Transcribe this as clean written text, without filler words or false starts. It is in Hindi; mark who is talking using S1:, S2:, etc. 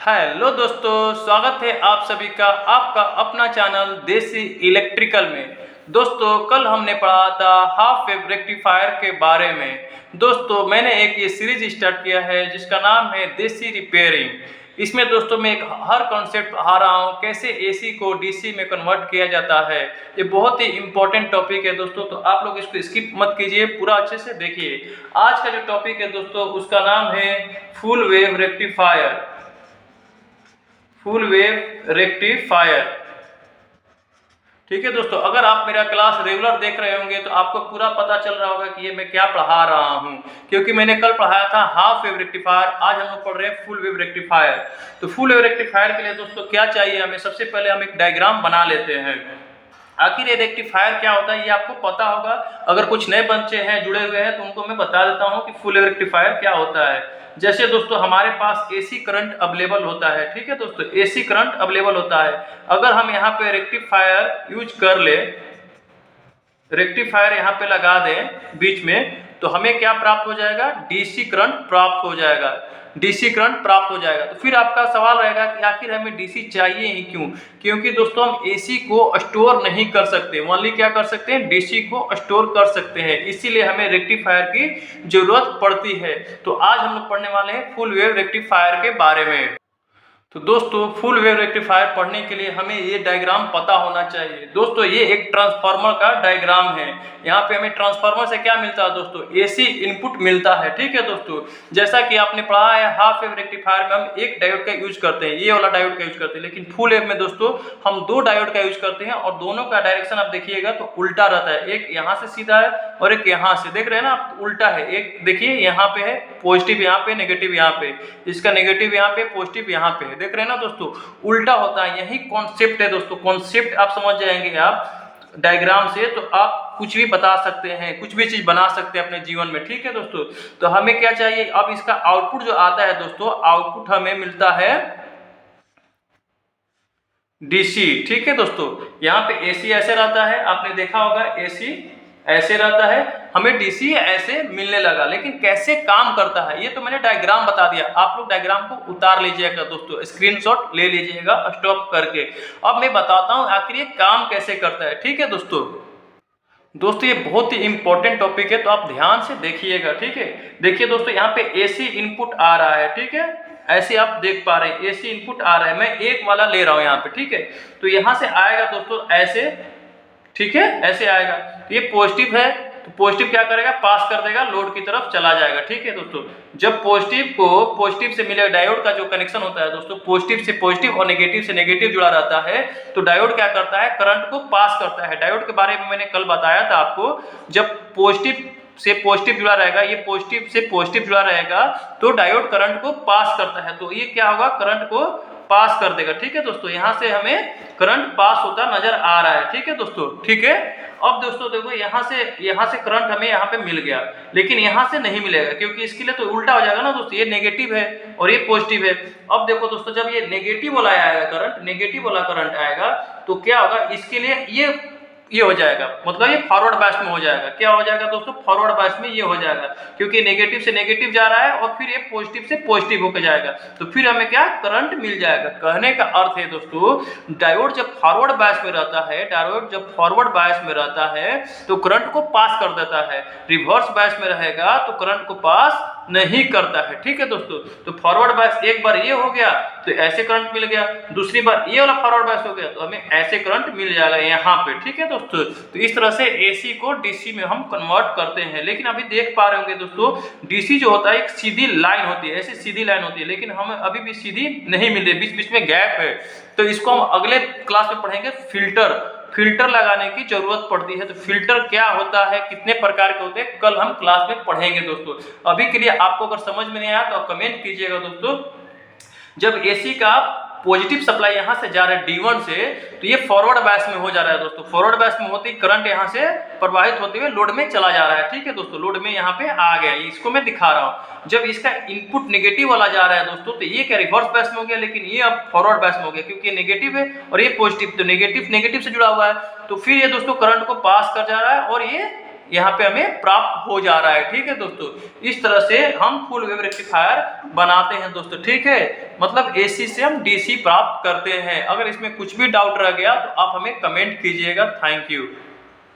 S1: हेलो दोस्तों, स्वागत है आप सभी का आपका अपना चैनल देसी इलेक्ट्रिकल में। दोस्तों, कल हमने पढ़ा था हाफ वेव रेक्टिफायर के बारे में। दोस्तों, मैंने एक ये सीरीज स्टार्ट किया है जिसका नाम है देसी रिपेयरिंग। इसमें दोस्तों मैं एक हर कॉन्सेप्ट पढ़ा रहा हूँ, कैसे एसी को डीसी में कन्वर्ट किया जाता है। ये बहुत ही इंपॉर्टेंट टॉपिक है दोस्तों, तो आप लोग इसको स्किप मत कीजिए, पूरा अच्छे से देखिए। आज का जो टॉपिक है दोस्तों, उसका नाम है full wave rectifier. Full wave rectifier. ठीक है दोस्तों, अगर आप मेरा क्लास रेगुलर देख रहे होंगे तो आपको पूरा पता चल रहा होगा कि ये मैं क्या पढ़ा रहा हूँ, क्योंकि मैंने कल पढ़ाया था हाफ वेव रेक्टिफायर। आज हम लोग पढ़ रहे हैं फुल वेव रेक्टिफायर। तो फुल वेव रेक्टिफायर के लिए दोस्तों क्या चाहिए हमें, सबसे पहले हम एक डायग्राम बना लेते हैं। आखिर ये रेक्टिफायर क्या होता है ये आपको पता होगा। अगर कुछ नए बच्चे हैं जुड़े हुए हैं तो उनको मैं बता देता हूँ कि फुल वेव रेक्टिफायर क्या होता है। जैसे दोस्तों हमारे पास एसी करंट अवेलेबल होता है, ठीक है दोस्तों, एसी करंट अवेलेबल होता है। अगर हम यहाँ पे रेक्टिफायर यूज कर ले, रेक्टिफायर यहाँ पे लगा दें बीच में, तो हमें क्या प्राप्त हो जाएगा, डीसी करंट प्राप्त हो जाएगा। डीसी करंट प्राप्त हो जाएगा। तो फिर आपका सवाल रहेगा कि आखिर हमें डीसी चाहिए ही क्यों? क्योंकि दोस्तों हम एसी को स्टोर नहीं कर सकते, ओनली क्या कर सकते हैं, डीसी को स्टोर कर सकते हैं। इसीलिए हमें रेक्टिफायर की जरूरत पड़ती है। तो आज हम लोग पढ़ने वाले हैं फुल वेव रेक्टिफायर के बारे में। तो दोस्तों फुल वेव रेक्टिफायर पढ़ने के लिए हमें ये डायग्राम पता होना चाहिए। दोस्तों ये एक ट्रांसफार्मर का डायग्राम है। यहाँ पे हमें ट्रांसफार्मर से क्या मिलता है दोस्तों, एसी इनपुट मिलता है। ठीक है दोस्तों, जैसा कि आपने पढ़ा है हाफ वेव रेक्टिफायर में हम एक डायोड का यूज करते हैं, ये वाला डायोड का यूज करते हैं। लेकिन फुल वेव में दोस्तों हम दो डायोड का यूज करते हैं और दोनों का डायरेक्शन आप देखिएगा तो उल्टा रहता है। एक यहाँ से सीधा है और एक यहाँ से, देख रहे हैं ना आप, उल्टा है। एक देखिए यहाँ पे है पॉजिटिव, यहाँ पे नेगेटिव, यहाँ पे इसका नेगेटिव, यहाँ पे पॉजिटिव, यहाँ पे है, देख रहे हैं ना दोस्तों, उल्टा होता है। यही कॉन्सेप्ट है दोस्तों। कॉन्सेप्ट आप समझ जाएंगे आप डायग्राम से तो आप कुछ भी बता सकते हैं, कुछ भी चीज बना सकते हैं अपने जीवन में। ठीक है दोस्तों, तो हमें क्या चाहिए, अब इसका आउटपुट जो आता है दोस्तों, आउटपुट हमें मिलता है डीसी। ठीक है दोस्तों, यहाँ पे एसी ऐसे रहता है, आपने देखा होगा एसी ऐसे रहता है, हमें डीसी ऐसे मिलने लगा। लेकिन कैसे काम करता है ये तो मैंने डायग्राम बता दिया। आप लोग डायग्राम को उतार लीजिएगा दोस्तों, स्क्रीनशॉट ले लीजिएगा स्टॉप करके। अब मैं बताता हूँ आखिर ये काम कैसे करता है। ठीक है दोस्तों ये बहुत ही इंपॉर्टेंट टॉपिक है, तो आप ध्यान से देखिएगा। ठीक है, देखिए दोस्तों यहाँ पे एसी इनपुट आ रहा है, ठीक है, ऐसे आप देख पा रहे हैं एसी इनपुट आ रहा है। मैं एक वाला ले रहा हूँ यहाँ पे, ठीक है, तो यहाँ से आएगा दोस्तों ऐसे, ठीक है, ऐसे आएगा। तो ये पॉजिटिव है, तो पॉजिटिव क्या करेगा, पास कर देगा, लोड की तरफ चला जाएगा। ठीक है दोस्तों, जब पॉजिटिव को पॉजिटिव से मिलेगा, डायोड का जो कनेक्शन होता है दोस्तों, पॉजिटिव से पॉजिटिव और नेगेटिव से नेगेटिव जुड़ा रहता है, तो डायोड क्या करता है, करंट को पास करता है। डायोड के बारे में मैंने कल बताया था आपको, जब पॉजिटिव से पॉजिटिव जुड़ा रहेगा, ये पॉजिटिव से पॉजिटिव जुड़ा रहेगा, तो डायोड करंट को पास करता है। तो ये क्या होगा, करंट को पास कर देगा। ठीक है दोस्तों, यहाँ से हमें करंट पास होता नजर आ रहा है। ठीक है दोस्तों, ठीक है। अब दोस्तों देखो यहाँ से करंट हमें यहाँ पे मिल गया, लेकिन यहाँ से नहीं मिलेगा, क्योंकि इसके लिए तो उल्टा हो जाएगा ना दोस्तों, ये नेगेटिव है और ये पॉजिटिव है। अब देखो दोस्तों, जब ये नेगेटिव वाला आएगा करंट, नेगेटिव वाला करंट आएगा, तो क्या होगा, इसके लिए ये हो जाएगा, मतलब ये फॉरवर्ड बायस में हो जाएगा। क्या हो जाएगा दोस्तों, फॉरवर्ड बायस में ये हो जाएगा, क्योंकि नेगेटिव से नेगेटिव जा रहा है और फिर ये पॉजिटिव से पॉजिटिव होकर जाएगा, तो फिर हमें क्या, करंट मिल जाएगा। कहने का अर्थ है दोस्तों, डायोड जब फॉरवर्ड बायस में रहता है, डायोड जब फॉरवर्ड बायस में रहता है तो करंट को पास कर देता है। रिवर्स बायस में रहेगा तो करंट को पास नहीं करता है। ठीक है दोस्तों, तो फॉरवर्ड बायस एक बार ये हो गया तो ऐसे करंट मिल गया, दूसरी बार ये वाला फॉरवर्ड बायस हो गया तो हमें ऐसे करंट मिल जाएगा यहाँ पे। ठीक है दोस्तों, तो इस तरह से एसी को डीसी में हम कन्वर्ट करते हैं। लेकिन अभी देख पा रहे होंगे दोस्तों, डीसी जो होता है एक सीधी लाइन होती है, ऐसी सीधी लाइन होती है, लेकिन हमें अभी भी सीधी नहीं मिल रही, बीच बीच में गैप है। तो इसको हम अगले क्लास में पढ़ेंगे। फिल्टर लगाने की जरूरत पड़ती है। तो फिल्टर क्या होता है, कितने प्रकार के होते हैं, कल हम क्लास में पढ़ेंगे दोस्तों। अभी के लिए आपको अगर समझ में नहीं आया तो आप कमेंट कीजिएगा दोस्तों। जब एसी का पॉजिटिव सप्लाई यहाँ से जा रहा है D1 से, तो ये फॉरवर्ड बायस में हो जा रहा है दोस्तों। फॉरवर्ड बायस में होते ही करंट यहाँ से प्रवाहित होते हुए लोड में चला जा रहा है। ठीक है दोस्तों, लोड में यहाँ पे आ गया, इसको मैं दिखा रहा हूँ। जब इसका इनपुट नेगेटिव वाला जा रहा है दोस्तों, तो ये क्या रिवर्स बायस में हो गया, लेकिन ये अब फॉरवर्ड बायस में हो गया, क्योंकि ये नेगेटिव है और ये पॉजिटिव, तो नेगेटिव से जुड़ा हुआ है। तो फिर ये दोस्तों करंट को पास कर जा रहा है और ये यहाँ पे हमें प्राप्त हो जा रहा है। ठीक है दोस्तों, इस तरह से हम फुल वेव रेक्टिफायर बनाते हैं दोस्तों। ठीक है, मतलब AC से हम DC प्राप्त करते हैं। अगर इसमें कुछ भी डाउट रह गया तो आप हमें कमेंट कीजिएगा। Thank you.